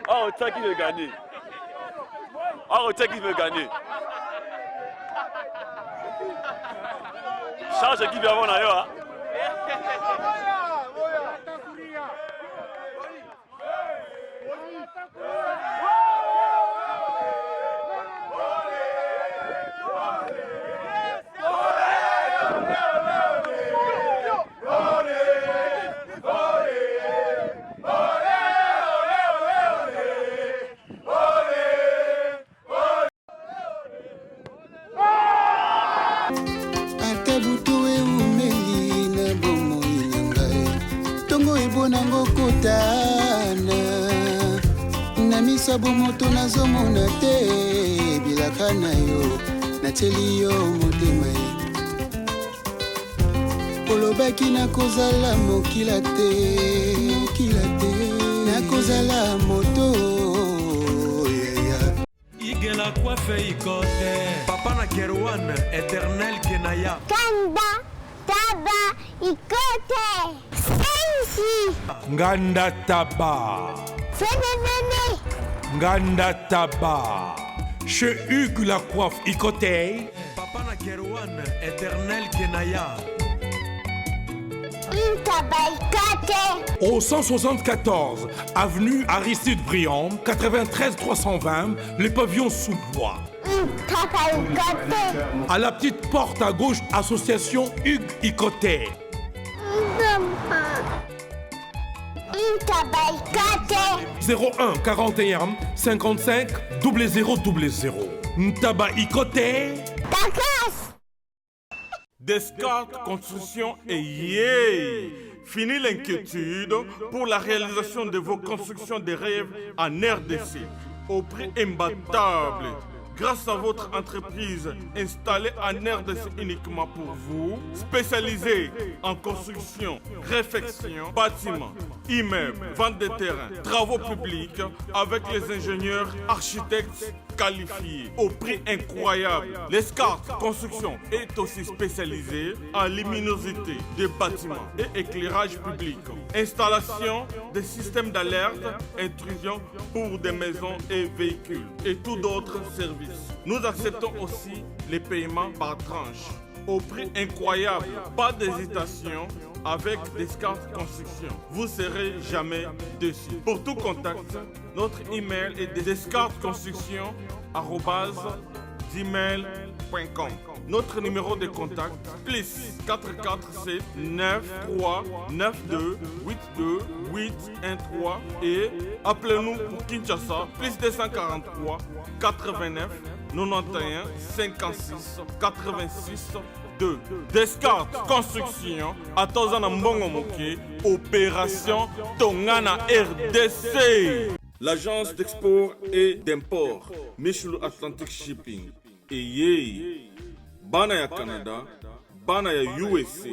Ah, on sait qui veut gagner. Ah, on sait qui veut gagner. Charge qui veut avoir là. Sabo moto nazomona te bilaka na yo nateli yo motema olobaki nakozala mokila te nakozala moto igela coiffe ikote papa na Kerwan éternel kenaya kanda taba ikote sensi nganda taba fenenene Nganda Taba. Chez Hugues la coiffe Icotey. Papa na Kerwan, éternel Kenaya. Au 174, avenue Aristide Briand, 93 320, le pavillon sous bois. À la petite porte à gauche, association Hugues Icotey. 01 41 55 0000. Ntaba Ikote. Descartes Construction et yeah! Fini l'inquiétude pour la réalisation de vos constructions de rêves en RDC au prix imbattable. Grâce à votre entreprise installée en RDC uniquement pour vous, spécialisée en construction, réfection, bâtiments, immeubles, vente de terrains, travaux publics, avec les ingénieurs architectes qualifiés au prix incroyable. Descartes Construction est aussi spécialisée en luminosité des bâtiments et éclairage public, installation des systèmes d'alerte, intrusion pour des maisons et véhicules et tout d'autres services. Nous acceptons aussi les paiements par tranche au prix incroyable. Pas d'hésitation avec Descartes Construction. Vous serez jamais déçus. Pour tout contact, notre email est descartesconstruction@gmail.com. Notre numéro de contact plus 447 93 92 82 813 et appelez-nous pour Kinshasa plus 243 89 91 56 86 2. Descartes Construction à Tozana Mbongo Moké, opération Tongana RDC. L'agence d'export et d'import Michulu Atlantic Shipping et Yei Bana ya Canada, Bana ya USA,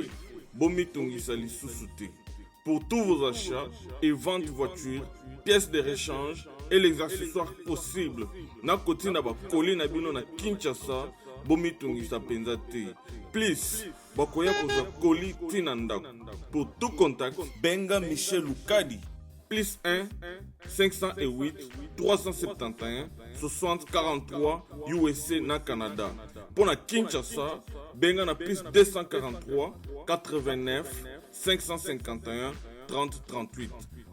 Bomi Tongisa Lissusute. Pour tous vos achats et ventes de voitures, pièces de rechange et les accessoires possibles. Na koti na ba koli na bino na Kinshasa, Bomi Tongisa Penzate. Please, bakoya koza koli tina ndako. Pour tout contact, Benga Michel Lukadi. Plus 1 508 371 60 43 USA na Canada. Pour la Kinshasa, Benga na plus 243 89 551 30 38.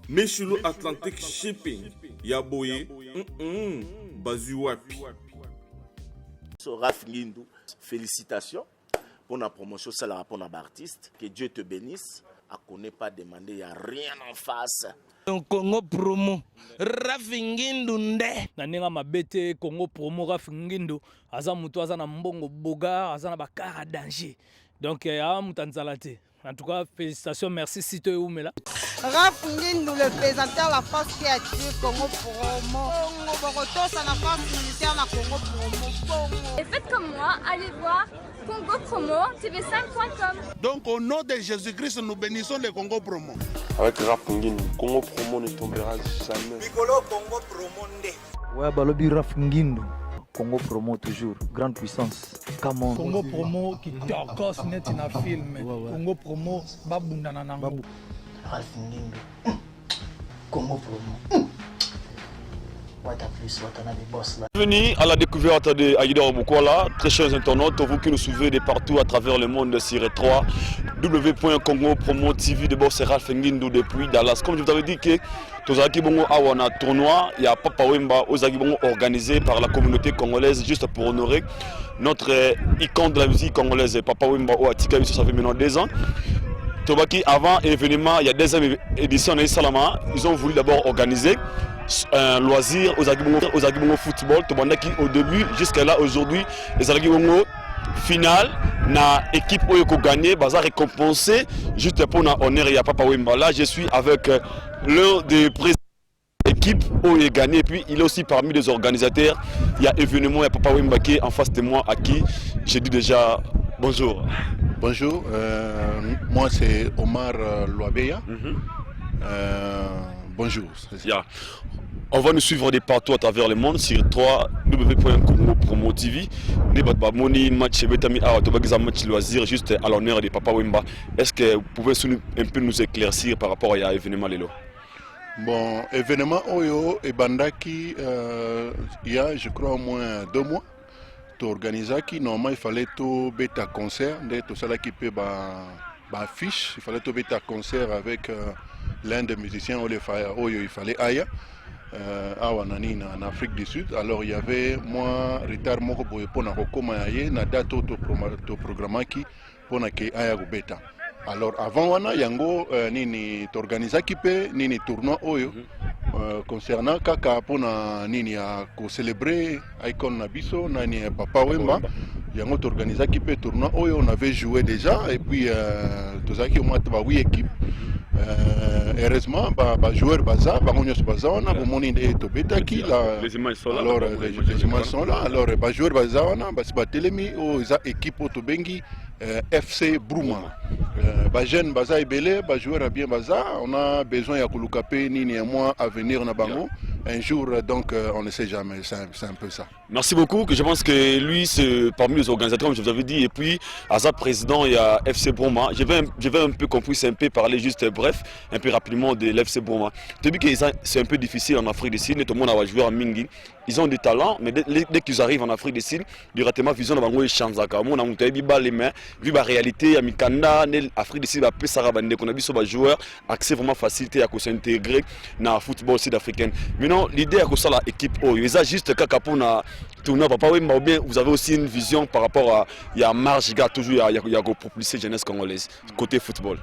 Michulu Atlantic Shipping. Yaboye, Bazuapi. Raph Ngindou, félicitations pour la promotion, c'est la rapport artiste. Que Dieu te bénisse. À connaît pas demander, il n'y a rien en face. Congo promo Raph Ngindou nde naninga mabete Congo promo Raph Ngindou aza mutu aza na mbongo boga aza na bakara danger donc ya mutanzalate. En tout cas, félicitations, merci Sito Oumela. Raph Ngindou, le présentateur la force créative Congo promo. Boroto, ça la force militaire na Congo promo. Et faites comme moi, allez voir Congo Promo, tv5.com. Donc au nom de Jésus-Christ, nous bénissons le Congo Promo. Avec Raph Ngindou, Congo Promo ne tombera jamais. Piccolo Congo Promo nde. Ouais, balobi Raph Ngindou. Congo Promo toujours, grande puissance. Come on. Congo Promo qui t'orgosse net na film. Congo Promo babunda na nango. Raph Ngindou. Congo Promo. Bienvenue à la découverte de Aïdor Bukola, très chers internautes, vous qui nous suivez de partout à travers le monde sur 3 w.congo promo TV de Boss Ralph Ngindu depuis Dallas. Comme je vous avais dit que Tozaki Bongo Awana tournoi, il y a Papa Wemba Ozaki Bongo organisé par la communauté congolaise juste pour honorer notre icône de la musique congolaise, Papa Wemba Oatika, ça fait maintenant 2 ans. Tobaki, avant l'événement, il y a 2e édition de Salama, ils ont voulu d'abord organiser un loisir aux Agibongo football. Tobandaki au début, jusqu'à là aujourd'hui, les Agibongo finale, na équipe où ils ont gagné, baza récompensé, juste pour na honneur il y a Papa Wemba. Là, je suis avec l'un des présidents de l'équipe où il a gagné, et puis il est aussi parmi les organisateurs. Il y a événement, il y a Papa Wemba qui est en face de moi, à qui j'ai dit déjà bonjour. Bonjour, moi c'est Omar Loabeya. Bonjour. Yeah. On va nous suivre de partout à travers le monde sur www.congo promo TV. Moni match betami a match loisir juste à l'honneur de Papa Wemba. Est-ce que vous pouvez un peu nous éclaircir par rapport à l'événement Lelo? Bon, événement Oyo et Bandaki, il y a je crois au moins 2 mois. Organisaki, normalement il fallait tout bêta concert, tout ça qui peut affiche, il fallait tout bêta concert avec l'un des musiciens Oyo, il fallait Aya, en Afrique du Sud. Alors il y avait moi retard moko pour na kokoma aye na date to programme qui pour na ke Aya go bêta. Alors avant wana yango nini t'organisaki pe nini tournoi Oyo. Concernant kaka pona nini ya ko célébrer icon na biso nani Papa Wemba yango t'organiser qui peut tournoi oyo on avait joué déjà et puis tozaki au moins 8 équipes heureusement joueurs baza bangonyos baza on a bomoni de tobetaki là les images sont là alors les images sont là alors joueurs baza on a basi batelemi o za équipe otobengi FC Bruma. Jeune baza ebele, joueur bien baza, on a besoin ya kuluka pe nini ya mois à venir na bango. Un jour donc on ne sait jamais, c'est un peu ça. Merci beaucoup, que je pense que lui c'est parmi les organisateurs comme je vous avais dit et puis à sa président il y a FC Bruma. Je vais un peu qu'on puisse un peu parler juste bref, un peu rapidement de l'FC Bruma. Tu as vu que c'est un peu difficile en Afrique du Sud, tout le monde a joué en Mingi. Ils ont du talent, mais dès qu'ils arrivent en Afrique du Sud, directement vision de bango change à Kamon, on a vu les mains, vu la réalité à Mikanda, l'Afrique du Sud a peu sarabande, qu'on a vu sur les joueurs, accès vraiment facilité à s'intégrer dans le football sud-africain. Maintenant, l'idée à que ça l'équipe, ils ont juste qu'à pour na tournoi Papa Wemba ou bien vous avez aussi une vision par rapport à il y a marge toujours il y a propulser jeunesse congolaise côté football.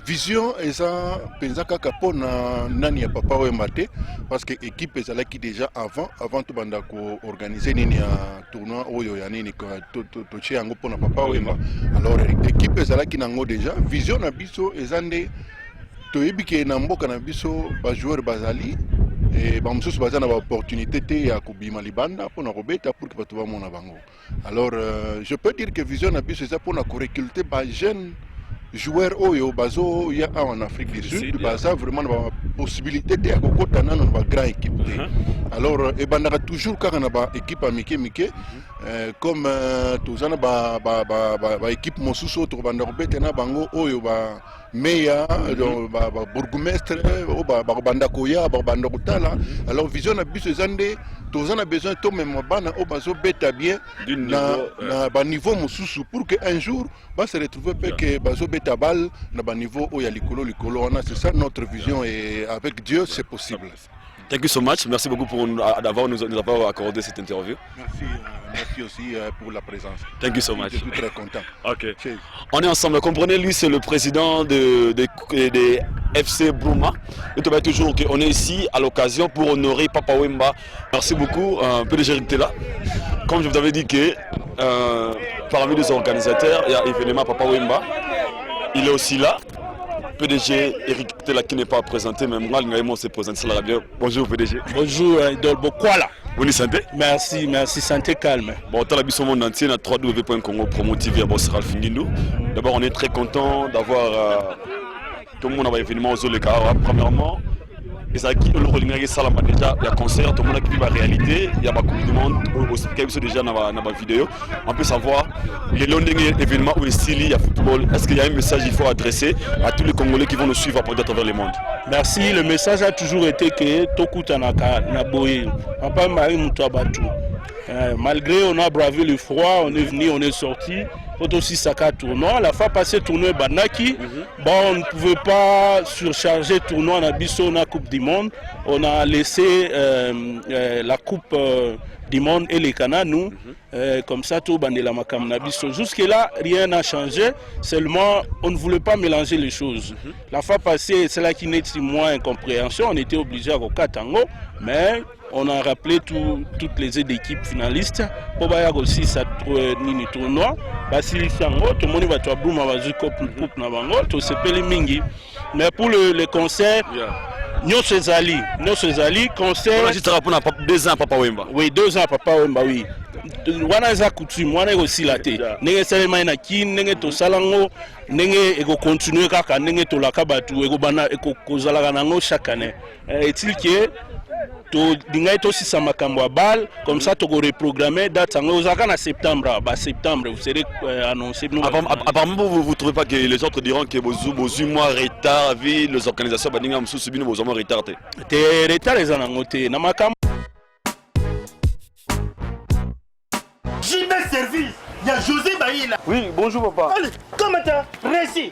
Vision eza penza kaka pona nani ya Papa Wemba te parce que équipe ezala qui déjà avant tout banda ko organiser nini ya tournoi oyo ya nini ko to che yango pona Papa Wemba alors équipe ezala qui nango déjà vision na biso ezande to ebike na mboka na biso ba joueur bazali et bamususu baza na ba opportunité te ya kubima libanda pona kobeta pour que bato ba mona bango alors je peux dire que vision na biso eza pona ko recruter ba jeunes joueurs oyo bazo ya en Afrique du Sud baza vraiment la possibilité de kokota na ba grand équipe alors et bandaka toujours kaka na ba équipe amike comme tozana ba équipe mosusu to banda kobeta na bango oyo ba meya ba bourgmestre o ba banda koya ba banda kotala alors vision na biso ezande tozana besoin to même bana o bazo beta bien na ba niveau mosusu pour que un jour va se retrouver que bazo beta bal na ba niveau o ya likolo c'est ça notre vision et avec Dieu c'est possible. Thank you so much. Merci beaucoup pour nous avoir accordé cette interview. Merci aussi pour la présence. Thank you so much. Je suis très content. Ok. On est ensemble. Comprenez, lui, c'est le président de FC Bruma. Et tu vas toujours qu'on est ici à l'occasion pour honorer Papa Wemba. Merci beaucoup. PDG était là. Comme je vous avais dit que parmi les organisateurs, il y a évidemment Papa Wemba. Il est aussi là. PDG Eric Tela qui n'est pas présenté, mais moi, il s'est présenté. Bonjour PDG. Bonjour Idol Bokwala. Vous êtes santé? Merci, santé calme. Bon, on a vu monde entier à www.congo promo TV à Boss Ralph Ngindu. D'abord, on est très content d'avoir tout le monde à l'événement aux Olekara. Premièrement, ezalaki eloko olingaki esalama déjà ya concert tomonaki mpe baréalité ya bacoup du monde osepikaki biso déjà na bavideo on peut savoir lelo ndenge événement oyo esili ya football est-ce qu'il y a un message il faut adresser à tous les Congolais qui vont nous suivre à travers le monde? Merci, le message a toujours été que Tokutanaka Naboye, Papa Marie Moutabatu. Malgré on a bravé le froid, on est venu, on est sorti. Aussi Saka tournoi. La fois passée tournoi Banaki, bon, on ne pouvait pas surcharger tournoi en Abysso na Coupe du Monde. On a laissé la Coupe du Monde et les Canas nous, comme ça tout bandela makam Nabysso. Jusque là rien n'a changé. Seulement on ne voulait pas mélanger les choses. La fois passée c'est là qui n'est moins incompréhension. On était obligé à Katango, mais on a rappelé toutes les aides d'équipe finalistes pour bailler aussi ça nini tournoi. Basili sango, tout le monde va toi boum avazu coupe na bango, tout se pele mingi. Mais pour le concert, Nyo Sezali, concert. On a juste rappelé 2 ans Papa Wemba. Oui, 2 ans Papa Wemba, oui. Wana za coutume, wana aussi la té. Nenge selema na kin, nenge to salango, nenge ego continuer kaka, nenge to la kabatu, ego bana eko kozala nango chaque année. Est-il que to dingai to si samakambo bal comme ça to go reprogrammer date en septembre septembre vous serez annoncé. Apparemment vous trouvez pas que les autres diront que vos mois retard vu les organisations baninga msu subino vos mois retard te retard les anangote na makambo JB Service. Il y a José Baïla. Oui, bonjour papa. Allez, comment t'as réussi?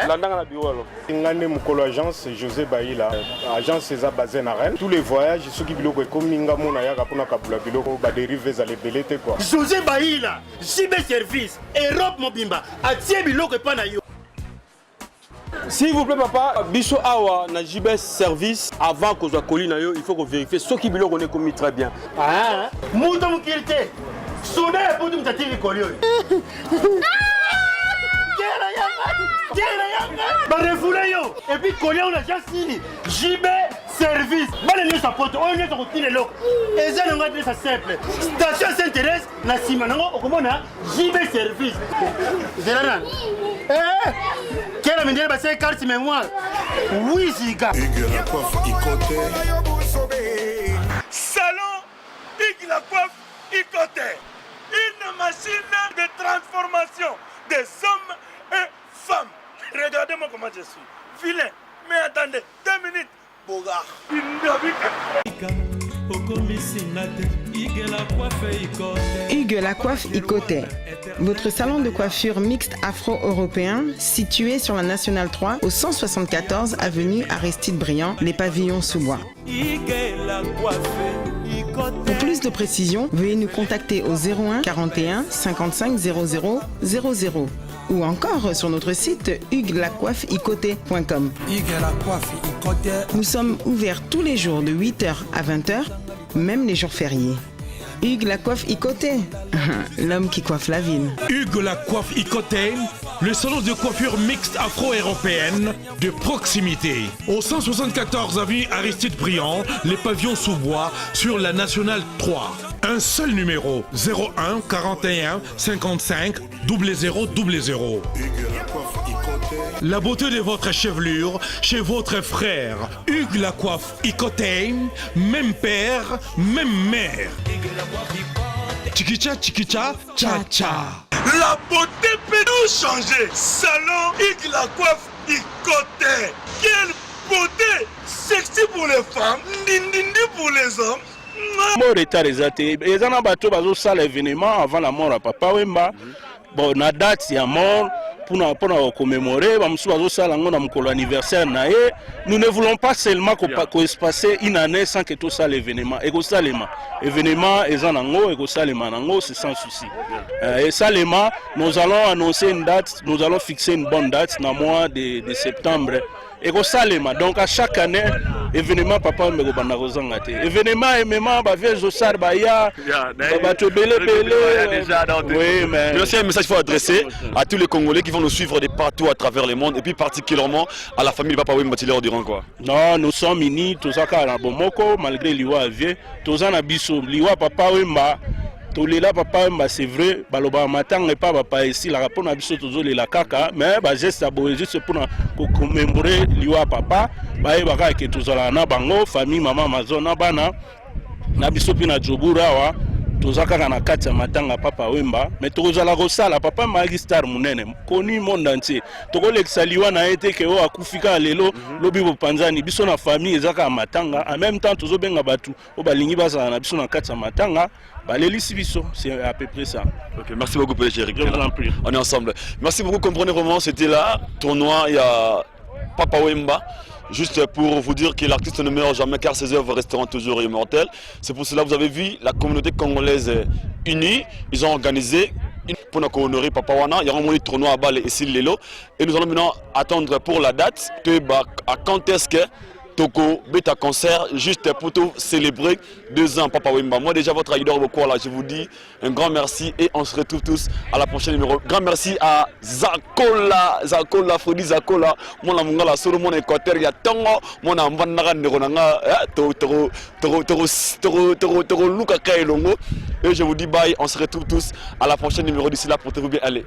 Landanga biwalo. Ngane mukolo agence José Baïla. Agence César basée na Rennes. Tous les voyages ceux qui biloko comme minga mona ya kapona kabula biloko ba dériver za lebelete quoi. José Baïla, JB Service, Europe Mobimba, atie biloko pa na yo. S'il vous plaît papa, biso awa na JB Service avant que soit colis na yo, il faut qu'on vérifie ce qui biloko on est commis très bien. Ah, muto mukirite. Soudain, pour nous t'attirer collier. Et puis collier on a déjà signé. JB Service. Bonne nuit sa pote. On est sur le lot. Et ça on va dire ça simple. Station s'intéresse na simanango au comment na JB Service. Zélanan. Quelle a mené passer carte mémoire. Oui Ziga. La coiffe Icoté. Salon Hugues la coiffe Icoté. Une machine de transformation des hommes et femmes. Regardez-moi comment je suis. Vilain. Mais attendez, 2 minutes. Bogart. Hugues la coiffe Icoté. Votre salon de coiffure mixte afro-européen situé sur la Nationale 3 au 174 avenue Aristide Briand, les pavillons sous bois. Pour plus de précisions, veuillez nous contacter au 01 41 55 00 00 ou encore sur notre site huguelacoiffeicoté.com. Nous sommes ouverts tous les jours de 8h à 20h, même les jours fériés. Hugues la coiffe Icoté, l'homme qui coiffe la ville. Hugues la coiffe Icoté, le salon de coiffure mixte afro-européenne de proximité. Au 174 avenue Aristide Briand, les pavillons sous bois sur la Nationale 3. Un seul numéro, 01 41 55 00 00. La beauté de votre chevelure chez votre frère. Hugues la coiffe Icoté, même père, même mère. Chikicha, chikicha, cha cha. La beauté peut nous changer. Salon Hugues la coiffe Icoté. Quelle beauté! Sexy pour les femmes, dindindi pour les hommes. Mort retard exacté. Les gens bateau bazo ça l'événement avant la mort à Papa Wemba. Bon, na date ya mort pour commémorer, anniversaire. Nous ne voulons pas seulement qu'on se passe une année sans que tout ça l'événement. Événement est en ango, c'est sans souci. Et ça, nous allons annoncer une date, nous allons fixer une bonne date dans le mois de septembre. Et donc à chaque année, événement papa me gobanda kozanga te. Événement ba vieux osar ba ya ba to belé. Oui, mais aussi un message qu'il faut adresser à tous les Congolais qui vont nous suivre de partout à travers le monde et puis particulièrement à la famille Papa Wemba Tilero Durand quoi. Non, nous sommes unis tous à Bomoko malgré liwa vieux, tous en abisso liwa Papa Wemba tolela papa wemba c'est vrai baloba matanga pas papa ici la rapport na biso tozolela kaka mais ba geste aboye juste pour commémorer liwa papa baye baka ke tozala na bango famille mama mazona bana na biso pina jobura wa tozaka na kati ya matanga papa wemba mais tokozala kosala papa magi star munene koni monde entier tokolekisa liwa na ete ke o akufika lelo lobi bopanzani biso na famille ezaka matanga en même temps tozobenga batu o balingi bazala na biso na kati ya matanga balelisi biso c'est à peu près ça. Ok, merci beaucoup pour les chéris. Je vous en prie. On est ensemble. Merci beaucoup, comprenez vraiment, c'était là tournoi, il y a Papa Wemba. Juste pour vous dire que l'artiste ne meurt jamais car ses œuvres resteront toujours immortelles. C'est pour cela que vous avez vu la communauté congolaise unie. Ils ont organisé pour nous honorer Papa Wana. Il y aura un tournoi à Bâle et Lelo. Et nous allons maintenant attendre pour la date. À quand est-ce que Toko Beta concert juste pour tout célébrer 2 ans Papa Wemba. Moi déjà votre leader là, je vous dis un grand merci et on se retrouve tous à la prochaine numéro. Grand merci à Zakola Frodi Zakola, mon amungala solo mon équateur ya tongo, mon ambanaka neronanga toro luka kaelongo. Et je vous dis bye, on se retrouve tous à la prochaine numéro d'ici là pour te bien aller.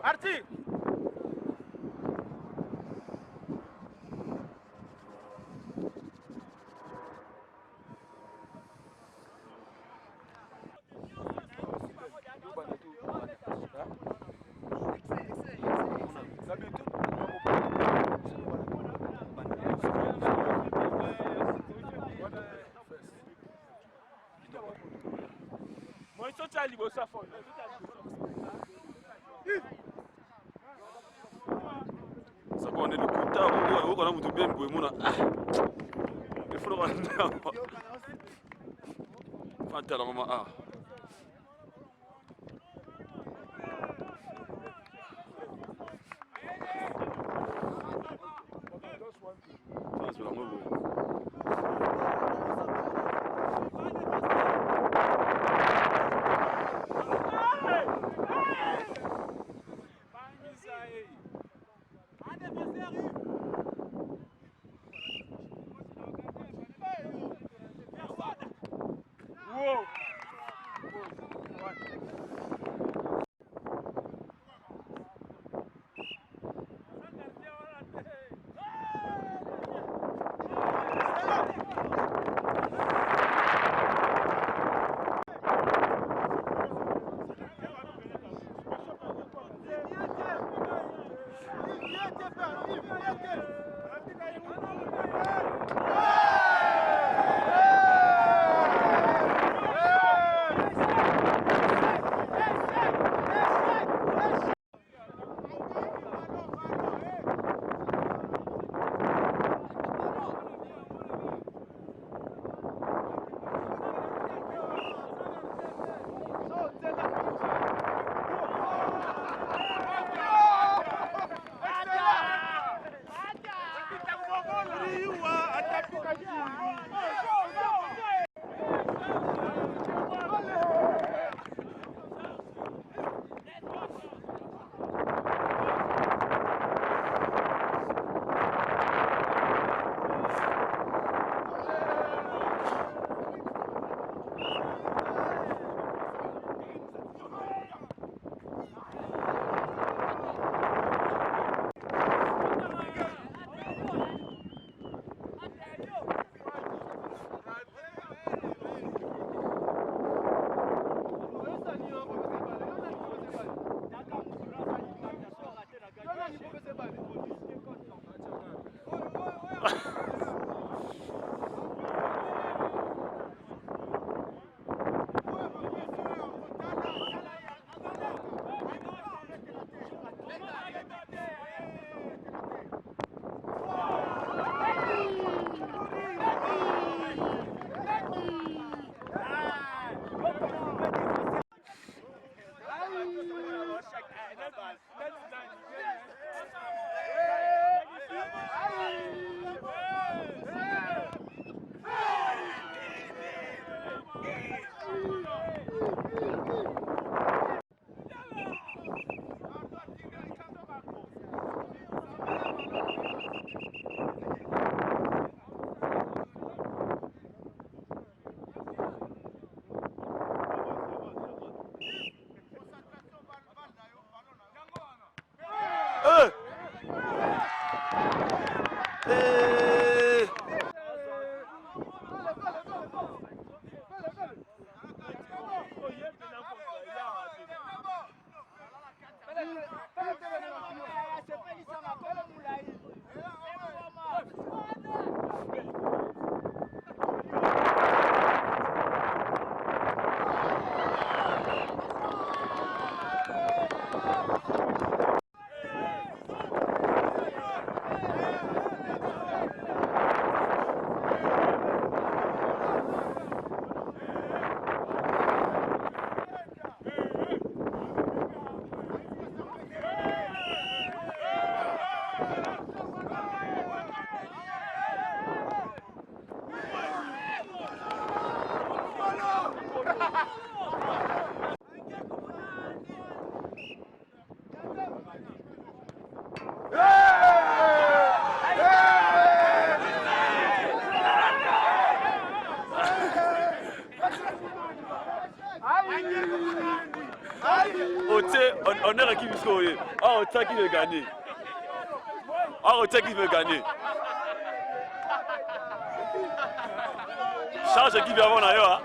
Arti! Ça qu'on est le couteau, on a mutu bien pour moi. Il faut le rendre. Fanta la maman ah. C'est la maman. on est équipe jusqu'au on retient qui veut gagner. On retient qui veut gagner. Change équipe avant d'ailleurs.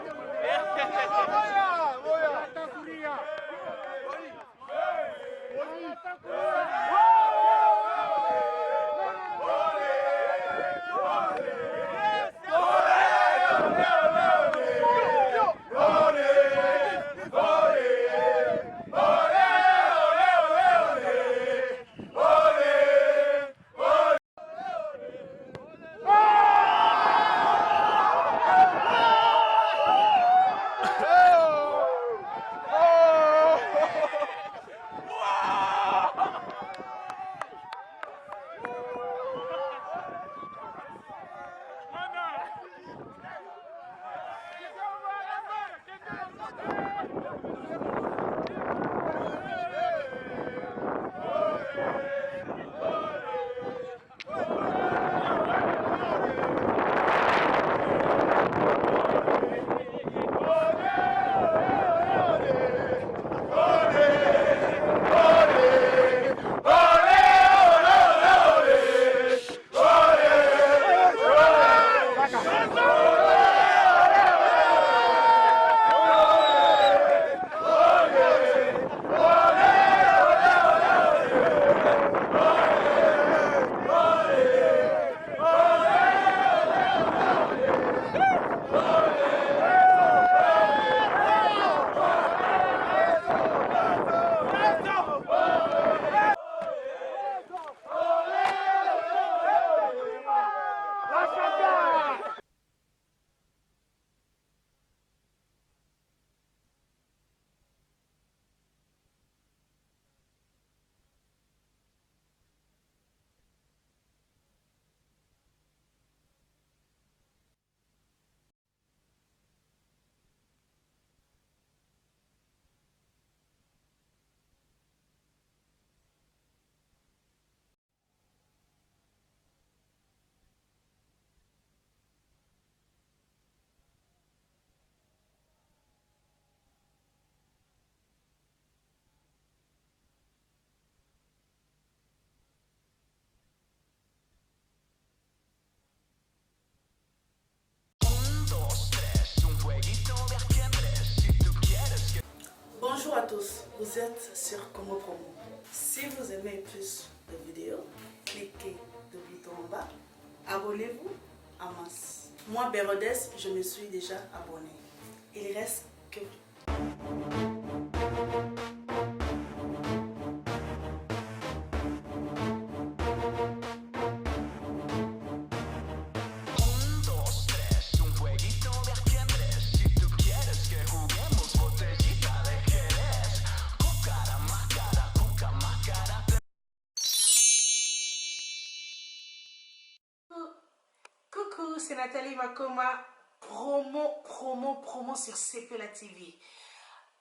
Bonjour à tous, vous êtes sur Congo Promo. Si vous aimez plus de vidéos, cliquez le bouton en bas, abonnez-vous en masse. Moi, Bérodès, je me suis déjà abonné. Il reste que... Coucou, c'est Nathalie Makoma, promo sur CPLA TV.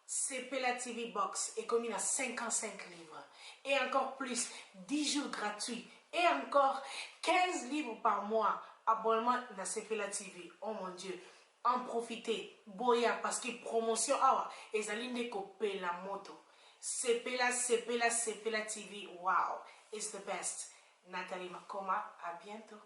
CPLA TV Box est commune à 55 livres et encore plus 10 jours gratuits et encore 15 livres par mois. Abonnement à CPLA TV. Oh mon Dieu, en profitez. Boya parce que promotion awa et zaline coupé la moto. CPLA TV. Wow, it's the best. Nathalie Makoma, à bientôt.